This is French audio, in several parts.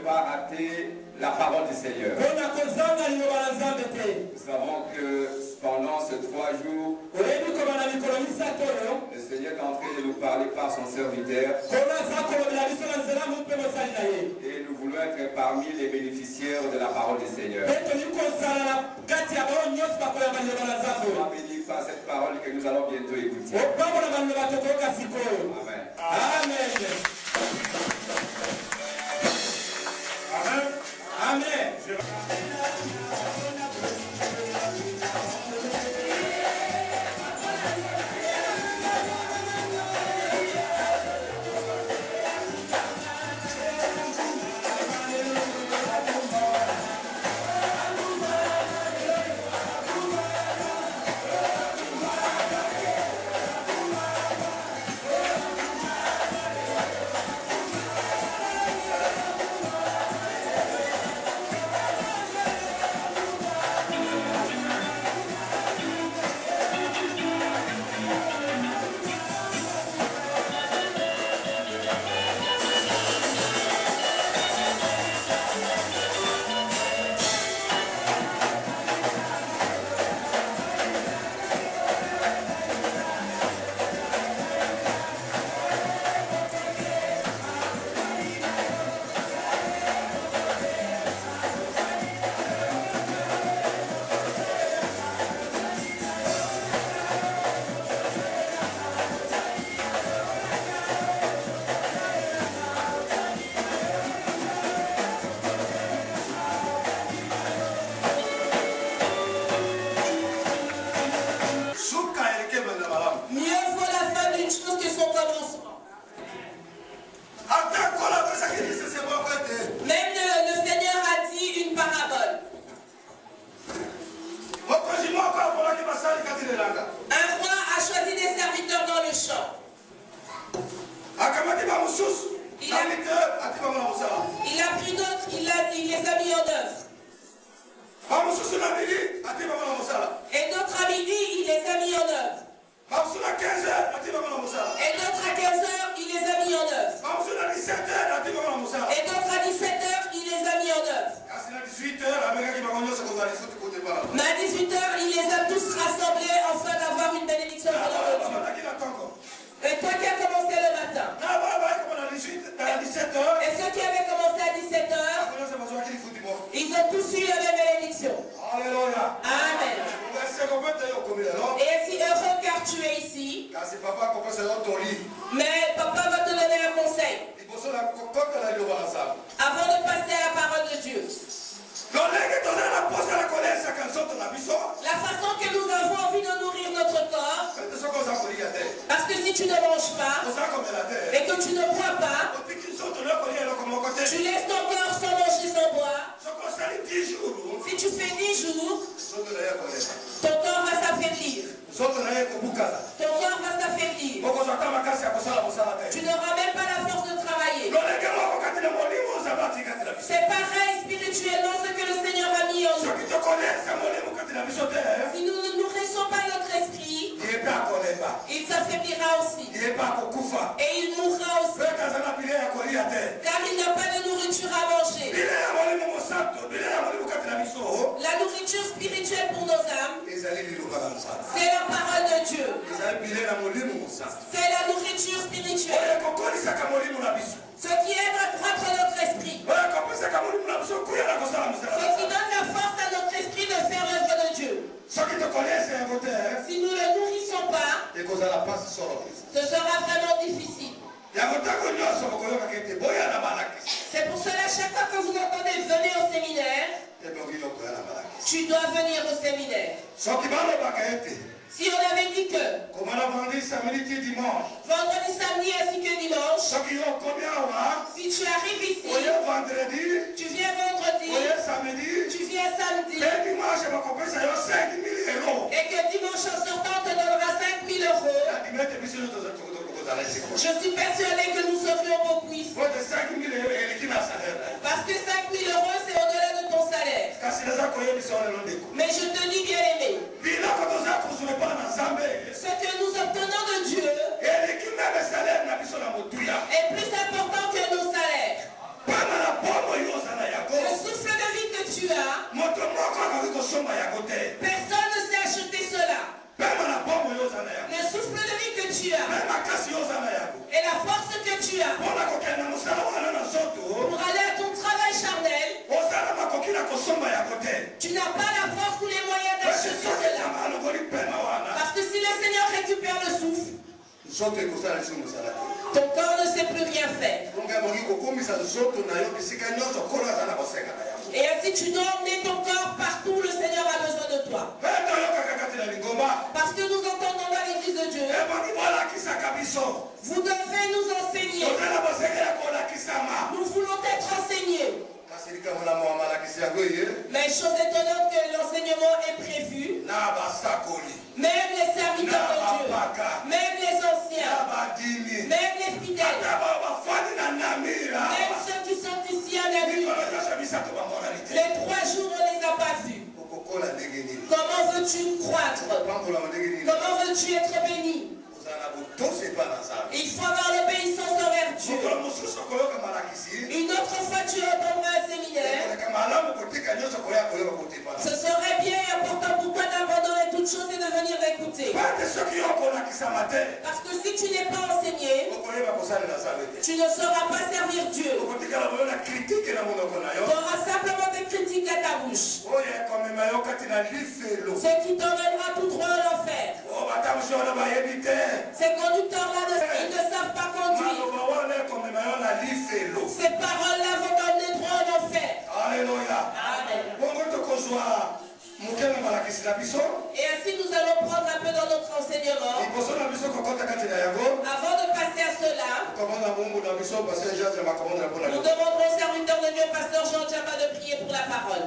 pas rater la parole du Seigneur. Nous savons que pendant ces 3 jours, le Seigneur est en train de nous parler par son serviteur. Et nous voulons être parmi les bénéficiaires de la parole du Seigneur. Sois béni par cette parole que nous allons bientôt écouter. Amen. Amen. Amen. est plus important que nos salaires. Personne ne sait acheter cela. Le souffle de vie que tu as et la force que tu as pour aller à ton travail charnel, tu n'as pas la force ou les moyens d'acheter cela. Parce que si le Seigneur récupère le souffle, ton corps ne sait plus rien faire. Et ainsi tu dois emmener ton corps partout où le Seigneur a besoin de toi. Parce que nous entendons dans l'église de Dieu, vous devez nous enseigner. Nous voulons être enseignés. Mais chose étonnante que l'enseignement est prévu. Même les serviteurs de Dieu, même les anciens, même les fidèles, même ceux qui sont ici à la nuit, les 3 jours on ne les a pas vus. Comment veux-tu croître? Comment veux-tu être béni? Il faut avoir l'obéissance envers Dieu. Une autre fois tu entendras un séminaire. Ce serait bien et important pour toi d'abandonner toutes choses et de venir écouter. Parce que si tu n'es pas enseigné, tu ne sauras pas servir Dieu. Tu auras simplement des critiques à ta bouche. Ce qui t'emmènera tout droit à l'enfer. Ces conducteurs-là, ils ne savent pas conduire. Ces paroles-là vont t'emmener droit à l'enfer. Alléluia. Amen. Et ainsi nous allons prendre un peu dans notre enseignement. Avant de passer à cela, nous demanderons au serviteur de Dieu, pasteur Jean Djaba, de prier pour la parole.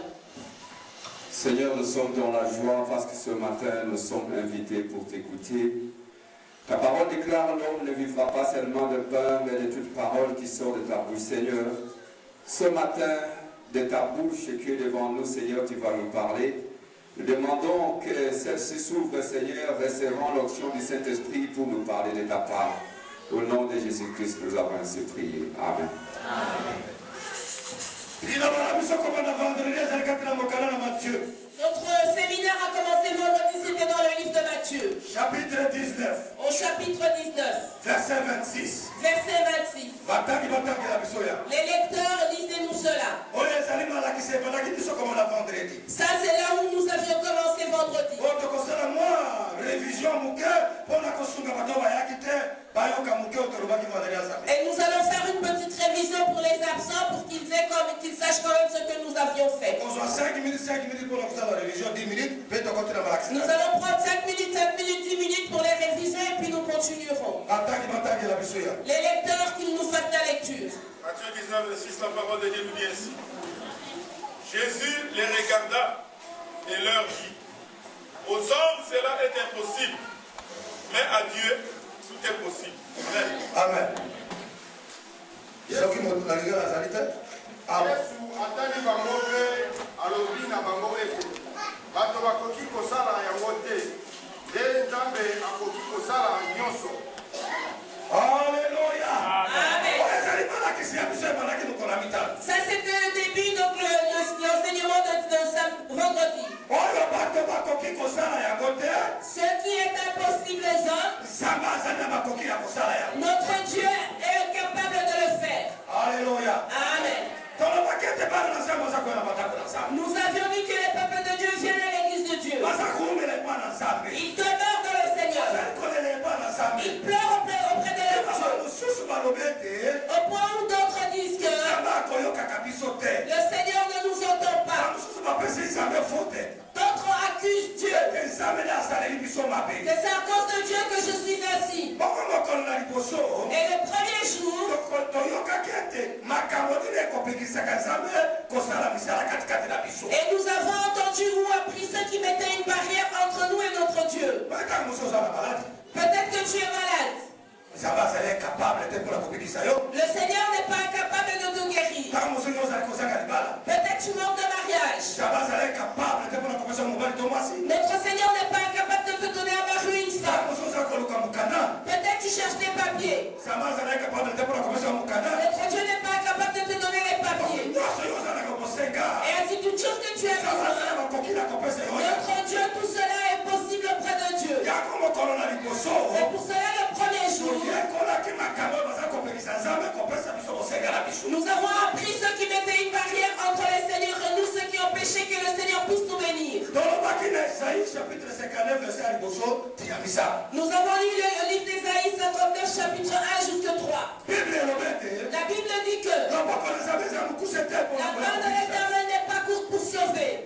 Seigneur, nous sommes dans la joie parce que ce matin, nous sommes invités pour t'écouter. Ta parole déclare: l'homme ne vivra pas seulement de pain, mais de toute parole qui sort de ta bouche. Seigneur, ce matin, de ta bouche qui est devant nous, Seigneur, tu vas nous parler. Nous demandons que celle-ci s'ouvre, Seigneur, recevant l'onction du Saint-Esprit pour nous parler de ta part. Au nom de Jésus-Christ, nous avons ainsi prié. Amen. Amen. Notre séminaire a commencé vendredi, c'était dans le livre de Matthieu. Chapitre 19. Au chapitre 19. Verset 26. Verset 26. Les lecteurs, lisez-nous cela. Ça, c'est là où nous avions commencé vendredi. Et nous allons faire une petite révision pour les absents pour qu'ils sachent quand même ce que nous avions fait. Nous allons prendre 5 minutes, 10 minutes pour les réviser et puis nous continuerons. Les lecteurs, qu'ils nous fassent la lecture. Matthieu 19, 6, la parole de Dieu nous dit ainsi. Jésus les regarda et leur dit: aux hommes cela est impossible, mais à Dieu tout est possible. Amen. Yesu atali bango mpe alobi na bango ete bato bakoki kosala yango te, nde Nzambe akoki kosala nyonso. Alléluia. Amen. Ça c'était le début, donc l'enseignement de vendredi. Ce qui est impossible aux hommes, notre Dieu est capable de le faire. Alléluia. Amen. Nous avions dit que les peuples de Dieu viennent à l'église de Dieu. Ils demeurent dans le Seigneur. Ils pleurent auprès de leur Dieu. Au point où d'autres disent que le Seigneur ne nous entend pas. D'autres accusent Dieu. Que c'est à cause de Dieu que je suis ainsi. Et le premier jour, et nous avons entendu ou appris ce qui mettait une barrière entre nous et notre Dieu. Peut-être que tu es malade. Le Seigneur n'est pas incapable de te guérir. Peut-être tu manques de mariage. Notre Seigneur n'est pas incapable de te donner à marier une femme. Peut-être tu cherches des papiers. Notre Dieu n'est pas incapable de te donner les papiers. Et ainsi, toute chose que tu as besoin, notre Nous avons appris ceux qui mettaient une barrière entre le Seigneur et nous, ceux qui ont péché, que le Seigneur puisse nous bénir. Nous avons lu le livre d'Ésaïe 59, chapitre 1 jusqu'à 3. La Bible dit que la main de l'Éternel n'est pas courte pour sauver.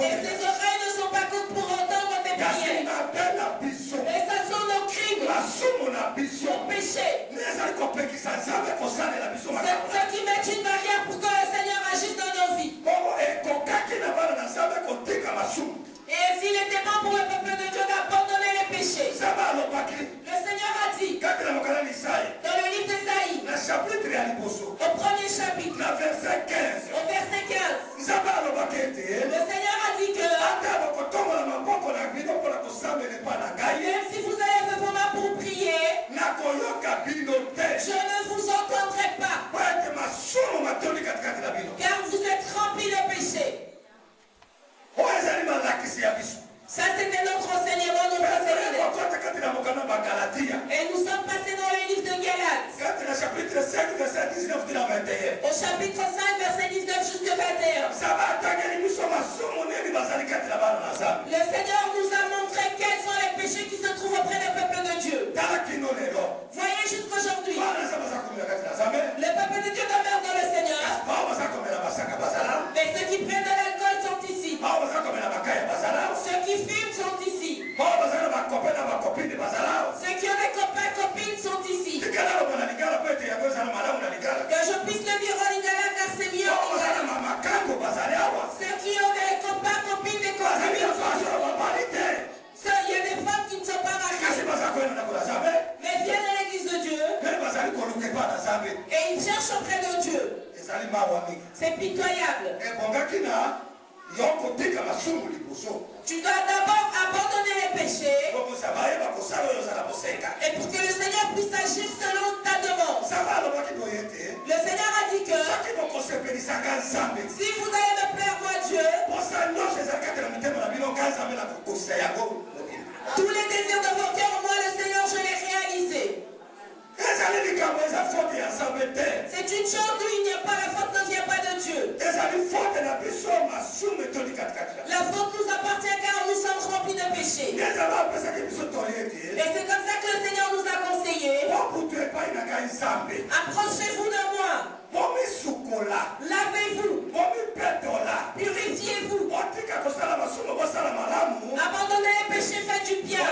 Et ses oreilles ne sont pas courtes pour entendre tes prières. Et ça sont nos crimes, nos péchés. Ceux qui mettent une barrière pour que le Seigneur agisse dans nos vies. Et s'il était bon pour le peuple de Dieu d'abandonner les péchés, le Seigneur a dit dans le livre d'Ésaïe, au premier chapitre, au verset 15, le Seigneur a dit que même si vous allez lever vos mains pour prier, je ne vous entendrai pas, car vous êtes remplis de péché. Ça c'était notre enseignement, notre séminaire. Et nous sommes passés dans le livre de Galates. Au chapitre 5, verset 19 jusqu'à 21. Le Seigneur nous a montré quels sont les péchés qui se trouvent auprès du peuple de Dieu. Voyez jusqu'aujourd'hui, le peuple de Dieu demeure dans le Seigneur. Mais ceux qui prennent de l'alcool sont ici. Ceux qui fument sont ici. Ceux qui ont des copains, copines sont ici. Que je puisse le dire en lingala car c'est mieux. Ceux qui ont des copains, copines, des copines. Il y a des femmes qui ne sont pas mariées. Mais viennent à l'église de Dieu. Et ils cherchent auprès de Dieu. C'est pitoyable. Tu dois d'abord abandonner les péchés. Et pour que le Seigneur puisse agir selon ta demande. Le Seigneur a dit que si vous allez me plaire, moi Dieu, tous les désirs de vos cœurs, moi le Seigneur, je l'ai réalisé. C'est une chose d'où il n'y a pas, la faute ne vient pas de Dieu. La faute nous appartient car nous sommes remplis de péchés. Et c'est comme ça que le Seigneur nous a conseillé. Approchez-vous de moi. Lavez-vous. Purifiez-vous. Abandonnez les péchés, faites du bien.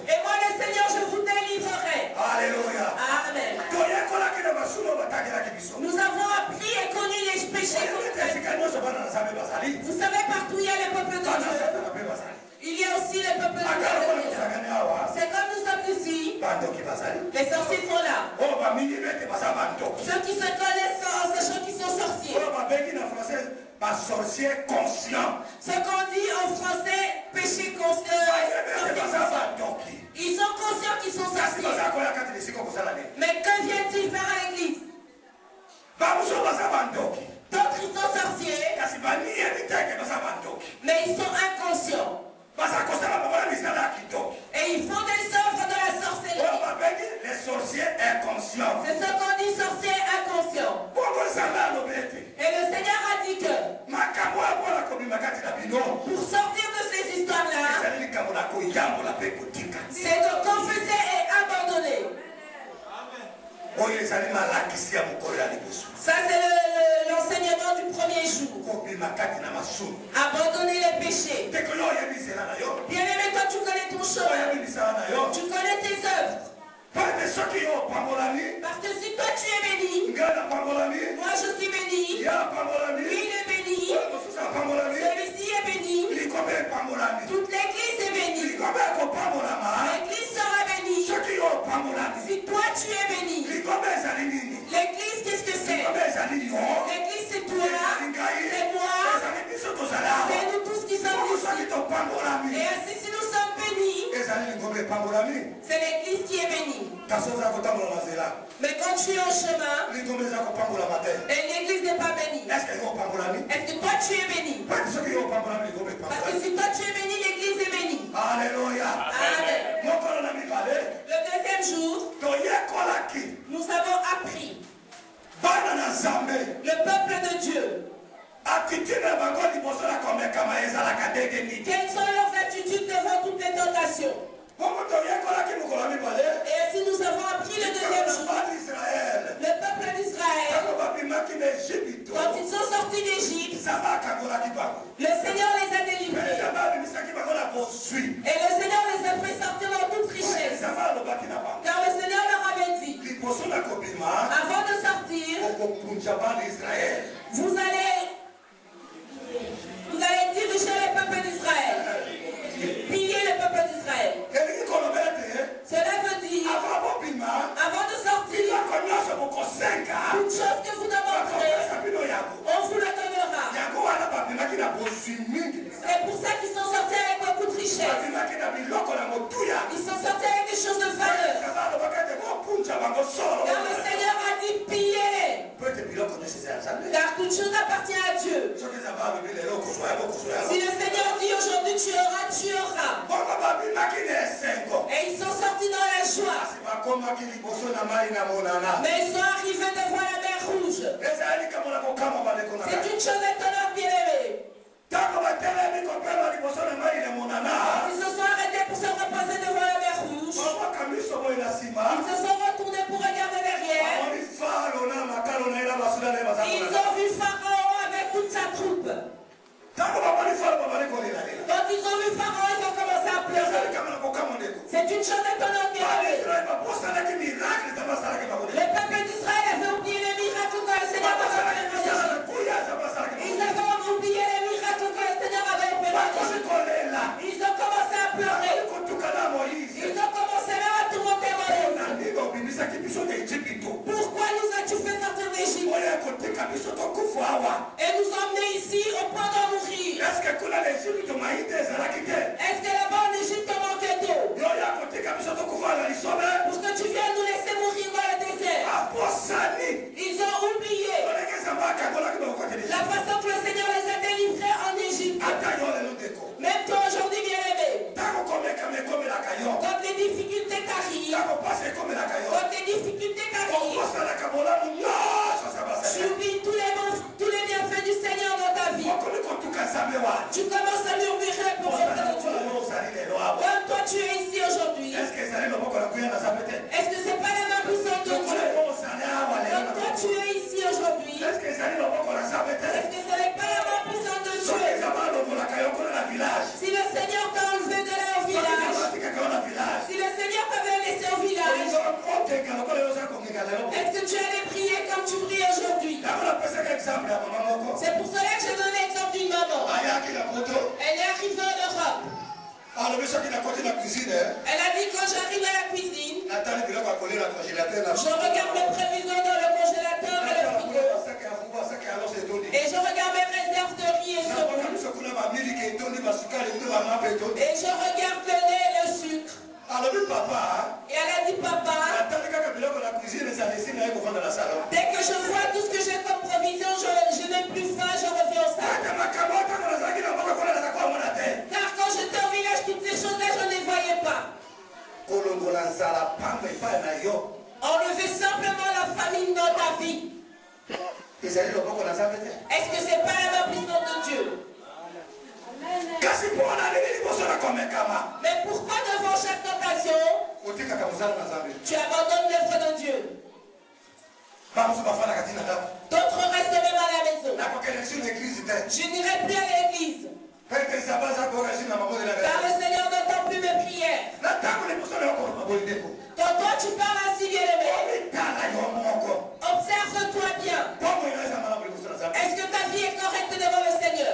Et moi le Seigneur, je vous délivrerai. Alléluia. Amen. Nous avons appris et connu les péchés. Vous savez, partout il y a les peuples de Dieu. Il y a aussi les peuples de Dieu. C'est comme nous sommes ici. Les sorciers sont là. Ceux qui se connaissent sont sachant qu'ils sont sorciers. Ce qu'on dit en français, péché conscient. Ils sont conscients qu'ils sont sorciers. Mais que viennent-ils faire à l'église? D'autres ils sont sorciers. Mais ils sont inconscients. Et ils font des œuvres de la sorcellerie. Les sorciers inconscients. C'est ce qu'on dit, sorciers inconscients. Et le Seigneur a dit que pour sortir de ces histoires-là, c'est de confesser et abandonner. Ça c'est l'enseignement du premier jour. Abandonner les péchés. Bien-aimé, toi tu connais ton chemin. Tu connais tes œuvres. Parce que si toi tu es béni, moi je suis béni, lui il est béni, celui-ci est béni, toute l'église est bénie. L'église sera bénie. Si toi tu es béni, l'église qu'est-ce que c'est? L'église c'est toi, c'est moi, c'est nous tous qui sommes ici. Et ainsi si nous sommes bénis, c'est l'église qui est bénie. Mais quand tu es en chemin et l'église n'est pas bénie, est-ce que toi tu es béni? Parce que si toi tu es béni, l'église est bénie. Alléluia. Amen. Le deuxième jour, nous avons appris le peuple de Dieu. Quelles sont leurs attitudes devant toutes les tentations? Et ainsi nous avons appris le deuxième jour. Le peuple d'Israël, quand ils sont sortis d'Égypte, le Seigneur les a délivrés. Et le Seigneur les a fait sortir dans toute richesse. Car le Seigneur leur avait dit, avant de sortir, vous allez diriger le peuple d'Israël. Piller le peuple d'Israël. Cela veut dire, avant de sortir, toute chose que vous demanderez, on vous la donnera. C'est pour ça qu'ils sont sortis avec beaucoup de richesses. Ils sont sortis avec des choses de valeur. Car le Seigneur a dit, pillez-les. Car toute chose appartient à Dieu. Si le Seigneur dit aujourd'hui tu auras, tu auras. Et ils sont sortis dans la joie. Mais ils sont arrivés devant la mer Rouge. C'est une chose étonnante, bien-aimée. Ils se sont arrêtés pour se reposer devant la mer Rouge. Ils se sont retournés pour regarder derrière. Ils ont vu Pharaon avec toute sa troupe. Quand ils ont vu Pharaon, ils ont commencé à pleurer. C'est une chose étonnante, bien-aimée. Le peuple d'Israël avait oublié les miracles que le Seigneur avait fait. Ils avaient oublié les miracles que le Seigneur avait fait. Ils ont commencé à pleurer. Ils ont commencé même à tourmenter Moïse. Pourquoi nous as-tu fait sortir d'Égypte et nous emmener ici au point d'en mourir? Est-ce que là-bas en Égypte on manquait d'eau? Pour que tu viennes nous laisser mourir dans le désert. Ils ont oublié la façon que le Seigneur les a délivrés en Égypte. Même toi aujourd'hui, bien-aimé, quand les difficultés t'arrivent, tu oublies tous les bienfaits du Seigneur dans ta vie. Tu commences à murmurer pour Dieu. Comme toi tu es ici aujourd'hui. Est-ce que c'est pas la main puissante de Dieu? Comme toi tu es ici aujourd'hui. Est-ce que ce n'est pas la main puissante de Dieu? Si le Seigneur t'a enlevé de là au village, si le Seigneur t'avait laissé au village, est-ce que tu allais prier comme tu pries aujourd'hui? C'est pour cela que je donne l'exemple d'une maman. Elle est arrivée en Europe. Elle a dit quand j'arrive à la cuisine, je regarde mes prévisions dans le congélateur et le frigo. Et je regarde mes réserves de riz et semoule. Et je regarde le lait et le sucre. Et elle a dit papa, dès que je vois tout ce que j'ai comme provision, je n'ai plus faim, je reviens au salon. Car quand j'étais au village, toutes ces choses-là, je ne les voyais pas. Enlever simplement la famine dans ta vie. Est-ce que c'est pas la main puissante de Dieu? Mais pourquoi devant chaque tentation, tu abandonnes l'œuvre de Dieu? D'autres restent même à la maison. Je n'irai plus à l'église. Car le Seigneur n'entend plus mes prières. Quand toi tu parles ainsi, bien-aimé, observe-toi bien. Est-ce que ta vie est correcte devant le Seigneur?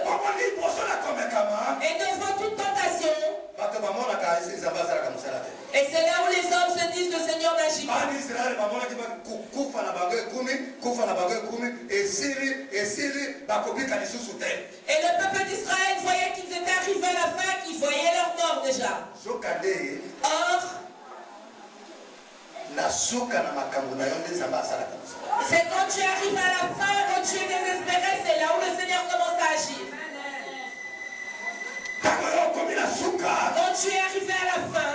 Et devant toute tentation, et c'est là où les hommes se disent le Seigneur n'agit pas. Et le peuple d'Israël voyait qu'ils étaient arrivés à la fin, qu'ils voyaient leur mort déjà. Or, c'est quand tu arrives à la fin, quand tu es désespéré, c'est là où le Seigneur commence à agir. Quand tu es arrivé à la fin,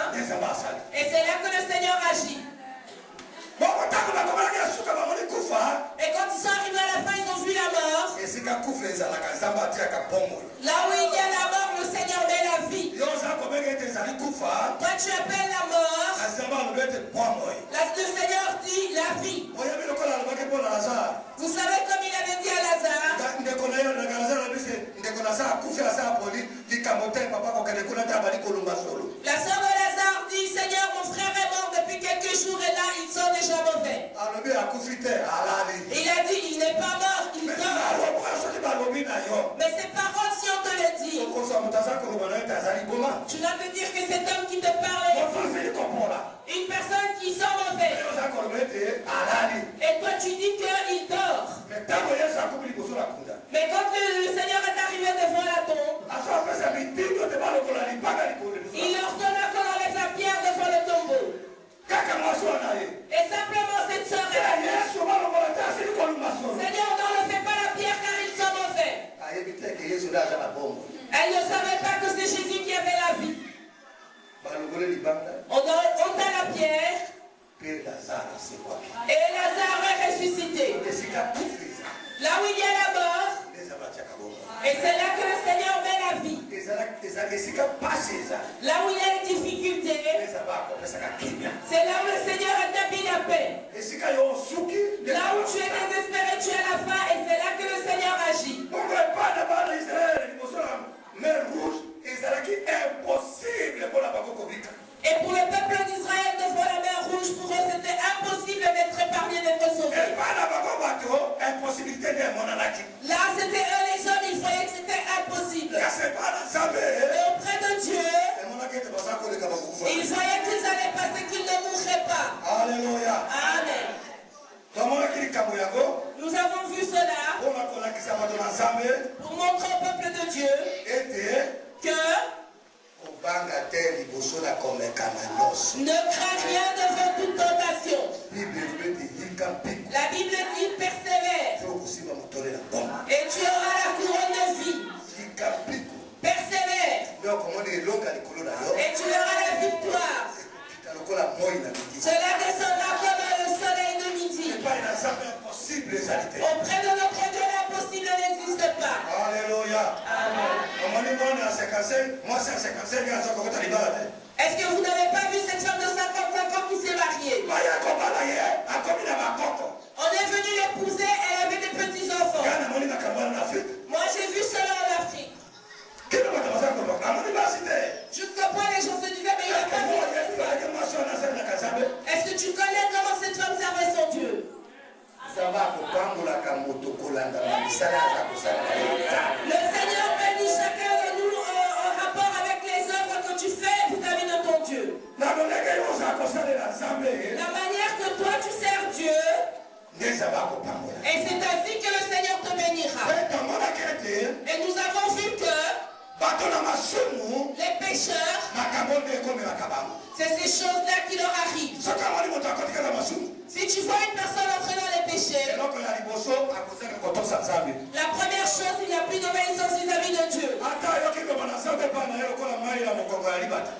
et c'est là que le Il a dit, il n'est pas mort, il dort. Mais ces paroles, si on te le dit, tu dois te dire que cet homme qui te parlait, une personne qui sent mauvais, et toi tu dis qu'il dort. Mais quand le Seigneur est arrivé devant la tombe, il leur donna qu'on enlève la pierre devant le tombeau. Et simplement cette soeur est venue. Seigneur, n'enlevez pas la pierre car ils sont mauvais. Elle ne savait pas que c'est Jésus qui avait la vie. On ôta la pierre. Et Lazare est ressuscité. Là où il y a la mort, et c'est là que le Seigneur met la vie. Là où il y a les difficultés, c'est là où le Seigneur établit la paix. Là où tu es désespéré, tu as la faim, et c'est là que le Seigneur agit. Et pour le peuple d'Israël devant la mer rouge, pour eux c'était impossible d'être épargné, d'être sauvé. Là c'était eux les hommes, ils voyaient que c'était impossible. Mais auprès de Dieu, ils voyaient qu'ils allaient passer, qu'ils ne mourraient pas. Alléluia. Amen. Nous avons vu cela pour montrer au peuple de Dieu que ne crains rien devant toute tentation. La Bible dit persévère et tu auras la couronne de vie. Persévère et tu auras la victoire. Cela descendra comme le soleil de midi. Auprès de notre Dieu, l'impossible n'existe pas. Alléluia. Amen. Est-ce que vous n'avez pas vu cette femme de 55 ans qui s'est mariée? On est venu l'épouser, elle avait des petits-enfants. Moi j'ai vu cela en Afrique. Jusqu'au point les gens se disaient, mais il n'a pas vu. Est-ce que tu connais comment cette femme servait son Dieu? Le Seigneur bénit chacun de nous en rapport avec les œuvres que tu fais vis-à-vis de ton Dieu. La manière que toi tu sers Dieu, et c'est ainsi que le Seigneur te bénira. Et nous avons vu que les pécheurs, c'est ces choses-là qui leur arrivent. Si tu vois une personne entrer dans les péchés, la première chose, il n'y a plus d'obéissance vis-à-vis de Dieu.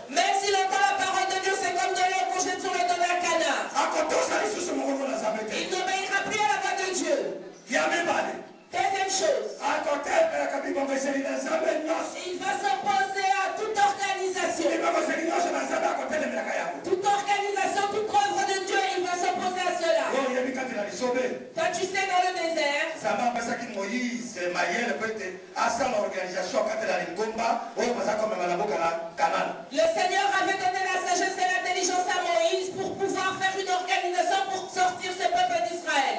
Même s'il entend la parole de Dieu, c'est comme de l'eau qu'on jette sur le dos d'un canard. Il n'obéira plus à la voix de Dieu. Deuxième chose, il va s'opposer à toute organisation. Toute organisation, toute œuvre de Dieu, il va s'opposer à cela. Toi, tu sais, dans le désert, le Seigneur avait donné la sagesse et l'intelligence à Moïse pour pouvoir faire une organisation pour sortir ce peuple d'Israël.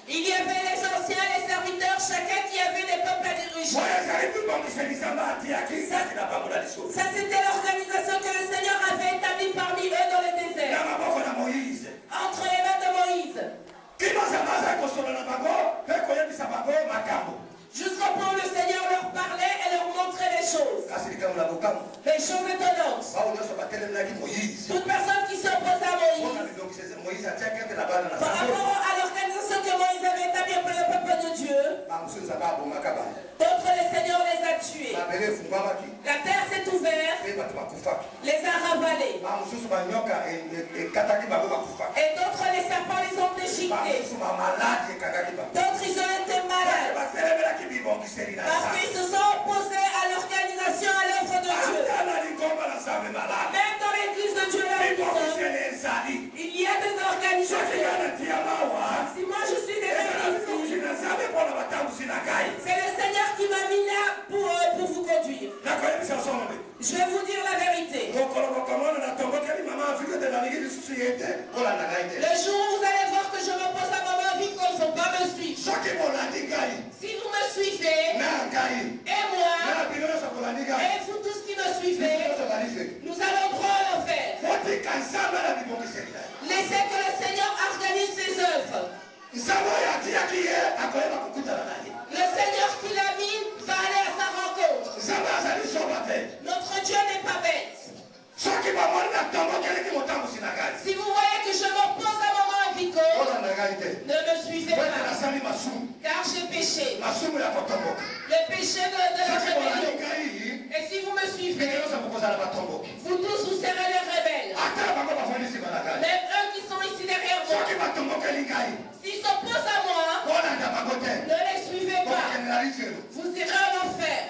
Il y avait les anciens, les serviteurs, chacun qui avait des peuples à diriger. Ça, c'était l'organisation que le Seigneur avait établie parmi eux dans le désert. Entre les mains de Moïse. Jusqu'au point où le Seigneur leur parlait et leur montrait les choses. Les choses étonnantes. Toute personne qui s'oppose à Moïse, par rapport à l'organisation que Moïse avait établie pour le peuple de Dieu, d'autres, le Seigneur les a tués. La terre s'est ouverte, les a ravalés. Et d'autres, les serpents les ont déchiquetés. D'autres, ils ont été malades. Parce qu'ils se sont opposés à l'organisation, à l'œuvre de Dieu. Même dans l'église de Dieu, là où nous sommes, il y a des organisations. Si moi je suis déjà ici, c'est le Seigneur qui m'a mis là pour vous conduire. Je vais vous dire la vérité. jour où vous allez voir que je me pose à maman vie qu'il ne faut pas me suivre. Si vous me suivez, et moi, et vous tous qui me suivez, nous allons droit à l'enfer. Laissez que le Seigneur organise ses œuvres. Le Seigneur qui l'a mis va aller à sa rencontre. Notre Dieu n'est pas bête. Si vous voyez que je m'oppose à maman Vico, ne me suivez pas, car j'ai péché. Le péché de la rébellion. Et si vous me suivez, vous tous vous serez les rebelles. Même eux qui sont ici derrière moi, s'ils s'opposent à moi, ne les suivez pas. Vous irez en enfer.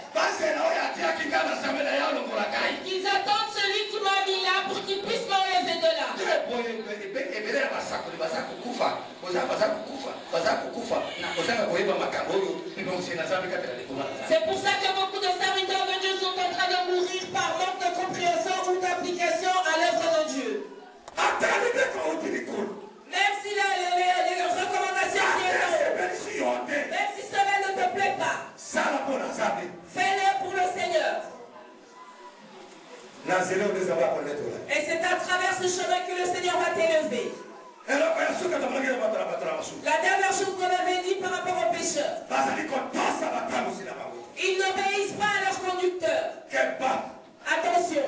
Qu'ils attendent celui qui m'a mis là pour qu'il puisse m'enlever de là. C'est pour ça que beaucoup de serviteurs de Dieu sont en train de mourir par manque de compréhension ou d'application à l'œuvre de Dieu. Même si les recommandations viennent, même si cela ne te plaît pas, fais-le pour le Seigneur. Et c'est à travers ce chemin que le Seigneur va t'élever. La dernière chose qu'on avait dit par rapport aux pécheurs, ils n'obéissent pas à leur conducteur. Attention.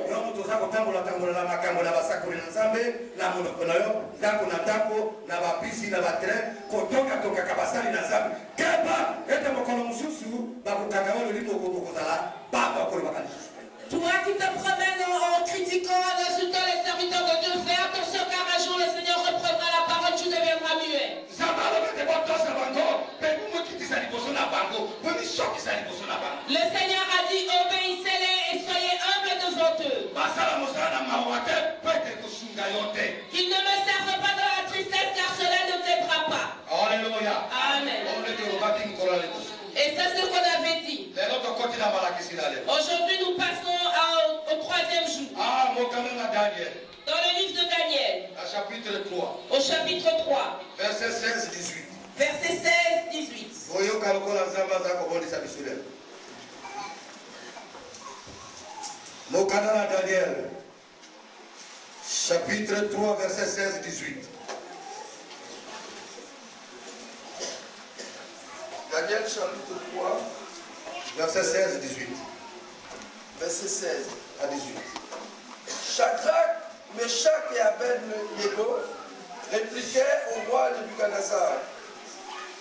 Toi qui te promènes en critiquant, en insultant les serviteurs de Dieu, fais attention car un jour le Seigneur reprendra la parole, tu deviendras muet. Le Seigneur a dit obéissez-les et soyez humbles devant eux. Qu'ils ne me servent pas dans la tristesse car cela ne t'aidera pas. Alléluia. Amen. Et ça c'est ce qu'on avait dit. Aujourd'hui nous passons au troisième jour. Dans le livre de Daniel. Au chapitre 3. Verset 16-18. Verset 16-18. Mokana Daniel, chapitre 3, verset 16-18. Daniel, chapitre 3, verset 16-18. Verset 16 à 18. Shadrach, Meshach et Abed-Nego répliquaient au roi Nebuchadnezzar.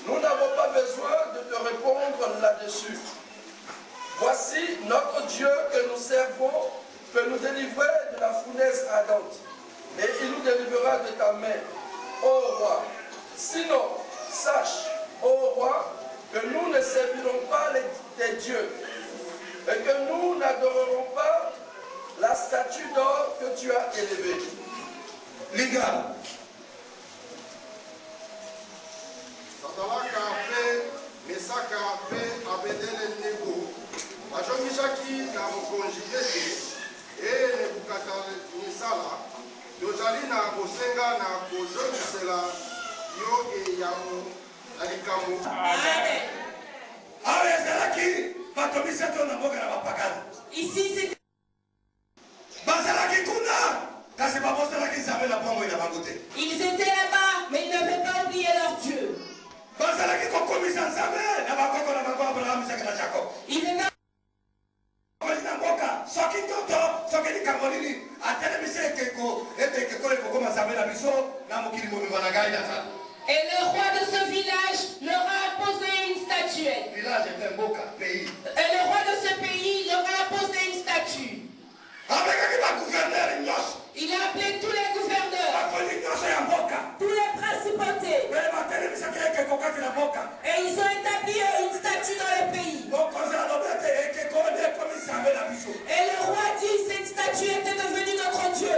Nous n'avons pas besoin de te répondre là-dessus. Voici notre Dieu que nous servons peut nous délivrer de la fournaise ardente. Et il nous délivrera de ta main, ô roi. Sinon, sache, ô roi, que nous ne servirons pas tes dieux et que nous n'adorerons pas la statue d'or que tu as élevée. Liga. Satalaka mpe Mesaka mpe Abednego bazongisaki na mokonzi ete Nebukadnezara tozali na kosenga na kozongisela yo eyamo na likambo. Ici c'est ils étaient là-bas, mais ils n'avaient pas oublié leur Dieu. Ils étaient et le roi de ce village leur a imposé une statuette. Et le roi de ce pays leur a imposé une statue. Il a appelé tous les gouverneurs, tous les principautés. Et ils ont établi une statue dans le pays. Et le roi dit cette statue était devenue notre Dieu.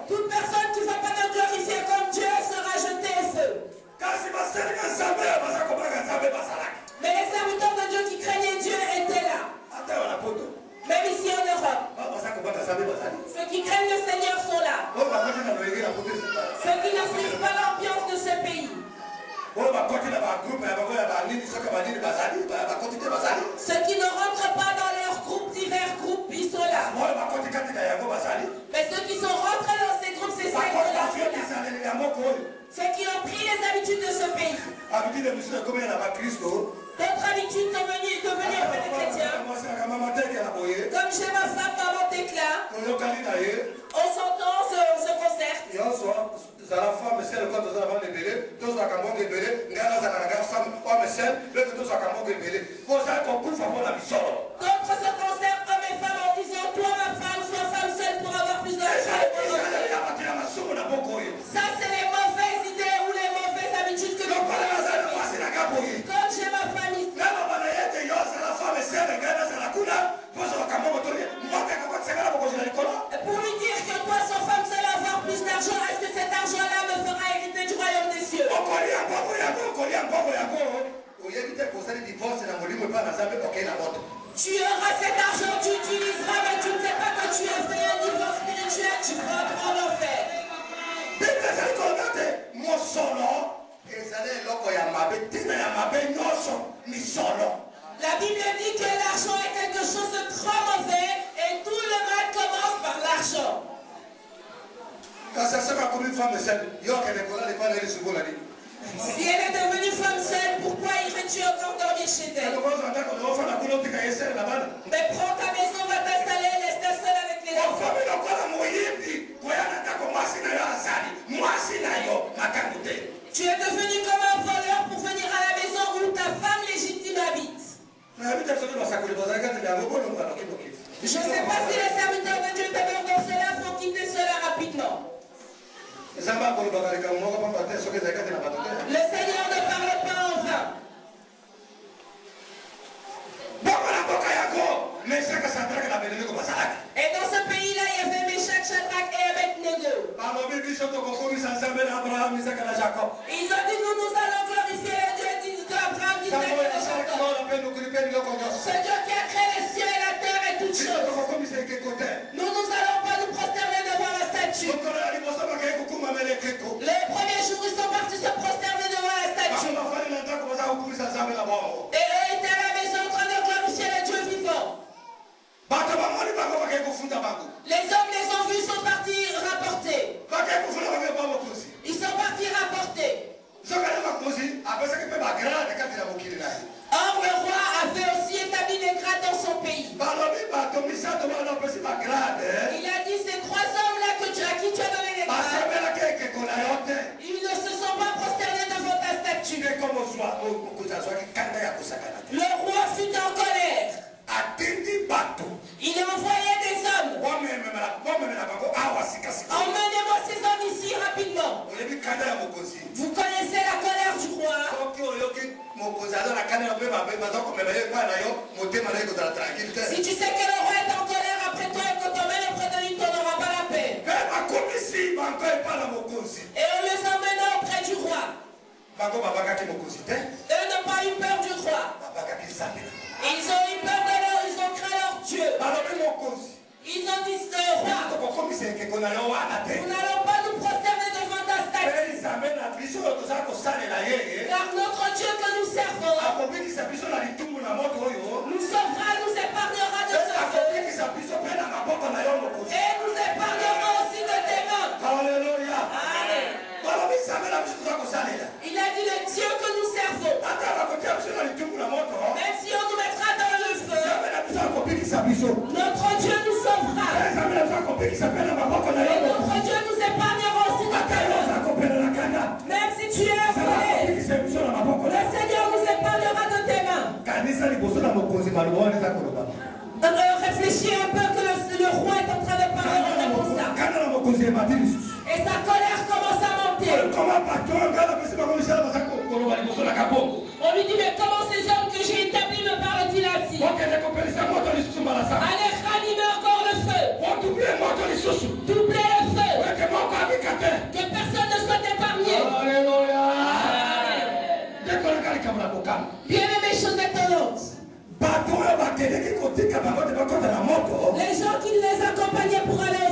Toute personne qui ne va pas me glorifier comme Dieu sera jetée au feu. Mais les serviteurs de Dieu qui craignaient Dieu étaient là. Même ici en Europe. Ceux qui craignent le Seigneur sont là. Ceux qui ne suivent pas l'ambiance de ce pays. Ceux qui ne rentrent pas dans leurs groupes, divers groupes, ils sont là. Mais ceux qui sont rentrés dans ces groupes, c'est ceux qui ont pris les habitudes de ce pays. D'autres habitudes sont devenues des chrétiens. Comme chez ma femme, maman Tekla, on s'entend, on se concerte. D'autres se concertent comme mes femmes en disant toi ma femme, sois femme seule pour avoir plus d'argent. Ça c'est les mauvaises idées ou les mauvaises habitudes que nous prenons. Comme chez ma famille. Pour lui dire que toi sans femme seule avoir plus d'argent, est-ce que cet argent-là me fera hériter du royaume des cieux? Tu auras cet argent, tu utiliseras, mais tu ne sais pas que tu as fait un divorce spirituel, tu feras en enfer. La Bible dit que l'argent est quelque chose de trop mauvais et tout le mal commence par l'argent. Si elle est devenue femme seule, pourquoi irais-tu encore dormir chez elle? Mais prends ta maison, va t'installer, laisse-ta seule avec les enfants. Tu es devenu comme un voleur pour venir à la maison où ta femme légitime habite. Je ne sais pas si les serviteurs de Dieu demeurent dans cela, faut quitter cela rapidement. Le Seigneur ne parle pas en vain. Et dans ce pays-là, il y avait Meshach, Shadrach et Abednego. Ils ont dit nous allons glorifier le Dieu d'Abraham, d'Isaac et de Jacob. Ce Dieu qui a créé les cieux et la terre et toutes choses. Nous n'allons pas nous prosterner devant la statue. Les premiers jours, ils sont partis se prosterner devant la statue. Et eux étaient à la maison en train de glorifier le Dieu vivant. Les hommes les ont vus, sont partis rapporter. Ils sont partis rapporter. Or, le roi avait aussi établi des grades dans son pays. Il a dit, ces trois hommes-là à qui tu as donné des grades, ils ne se sont pas prosternés devant ta statue. Le roi fut en colère. Il a envoyé des hommes. Emmenez-moi ces hommes ici rapidement. Vous connaissez la colère du roi. Si tu sais que le roi est en colère après toi et que ton mène auprès de lui, tu n'auras pas la paix. Et on les emmena auprès du roi. Eux n'ont pas eu peur du roi. Ils ont eu peur de leur, ils ont craint leur Dieu. Ils ont dit au roi, nous n'allons pas nous prosterner devant ta statue. Car notre Dieu que nous servons nous sauvera, nous épargnera de ce feu. Et nous épargnera aussi de tes mains. Alléluia. Amen. Il a dit le Dieu que nous servons. Même si on nous mettra dans le feu, notre Dieu nous sauvera. Et notre Dieu nous épargnera aussi de tes mains. Même si tu es volé, le Seigneur nous épargnera de tes mains. Réfléchis un peu que le roi est en train de parler en réponse à ça. Et sa colère commence à monter. On lui dit, mais comment ces hommes que j'ai établis me parlent-ils ainsi? Allez, ranimer encore le feu. Doubler le feu. Que personne ne soit épargné. Bien aimé, chose étonnante. Les gens qui les accompagnaient pour aller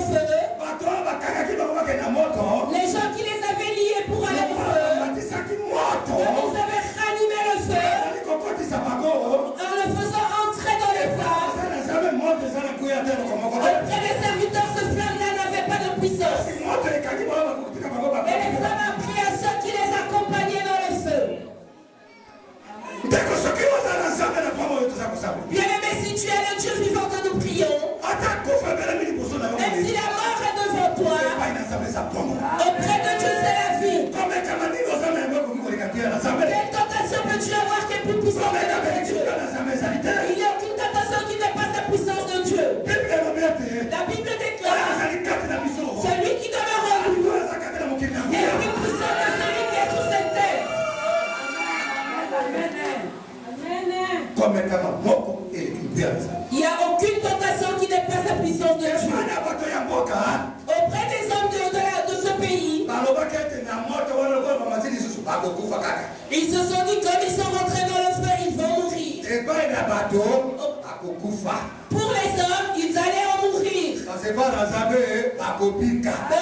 Ils se sont dit, comme ils sont rentrés dans le feu, ils vont mourir. Pour les hommes, ils allaient en mourir. Mais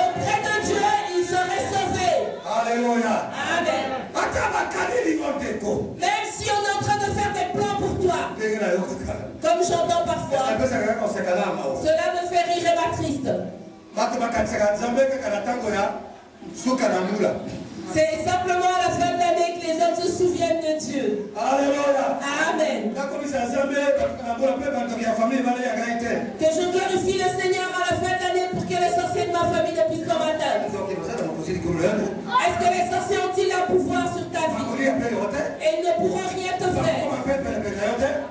auprès de Dieu, ils seraient sauvés. Alléluia. Amen. Même si on est en train de faire des plans pour toi, comme j'entends parfois, cela me fait rire et m'attriste. C'est simplement à la fin de l'année que les hommes se souviennent de Dieu. Alléluia. Amen. Que je glorifie le Seigneur à la fin de l'année pour que les sorciers de ma famille ne puissent pas m'atteindre. Est-ce que les sorciers ont-ils un pouvoir sur ta vie? Et ils ne pourront rien te faire.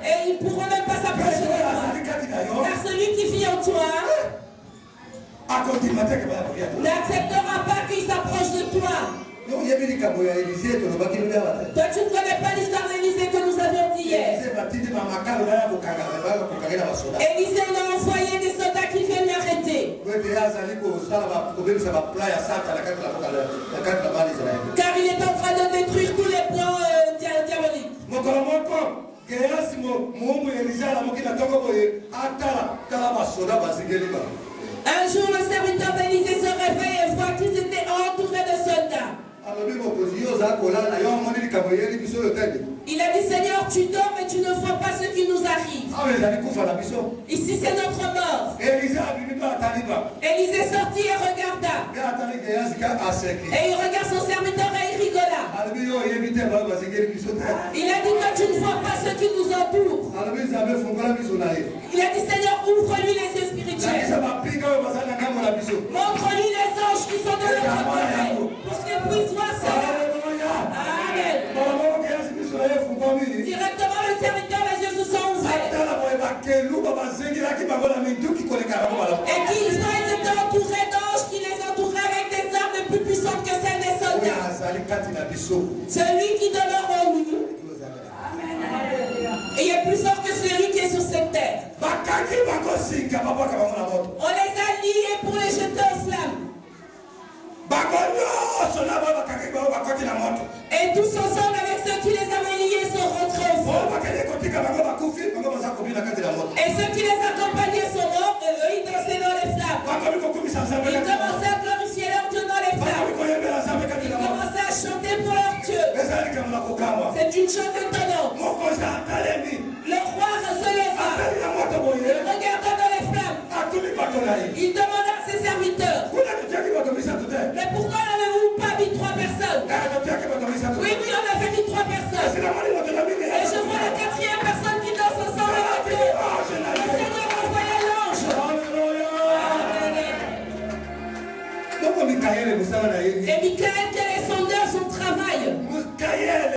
Et ils ne pourront même pas s'approcher de toi. Car celui qui vit en toi n'acceptera pas qu'il s'approche de toi. Toi, tu ne connais pas l'histoire d'Élisée que nous avions dit hier. Élisée a envoyé des soldats qui viennent l'arrêter. Car il est en train de détruire tous les plans diaboliques. Un jour, le serviteur d'Élisée se réveille et voit qu'ils étaient entourés de soldats. Il a dit, Seigneur, tu dors mais tu ne vois pas ce qui nous arrive. Ici, c'est notre mort. Élisée sortit et regarda. Et il regarde son serviteur et il rigola. Il a dit, toi, tu ne vois pas ce qui nous entoure. Il a dit, Seigneur, ouvre-lui les yeux spirituels. Montre-lui les anges qui sont de l'autre côté. Pour qu'il puisse voir cela. Amen. Directement, le serviteur, les yeux se sont ouverts. Et qu'ils étaient entourés d'anges qui les entouraient avec des armes plus puissantes que celles des soldats. Celui qui demeure en nous et est plus fort que celui qui est sur cette terre. On les a liés pour les jeter aux flammes. Et tous ensemble avec ceux qui les avaient liés sont rentrés au feu. Et ceux qui les accompagnaient sont morts et eux ils dansaient dans les flammes. Ils commençaient à glorifier leur Dieu dans les flammes. Ils commençaient à chanter pour leur Dieu. C'est une chose étonnante. Le roi se leva. Il regarda dans les flammes. Il demanda à ses serviteurs, mais pourquoi n'avez-vous pas mis 3 personnes? Oui, on avait mis 3 personnes. Et je vois la 4e personne qui danse ensemble avec eux. Le Seigneur envoya l'ange. Et Michael, quel est son œuvre, son travail?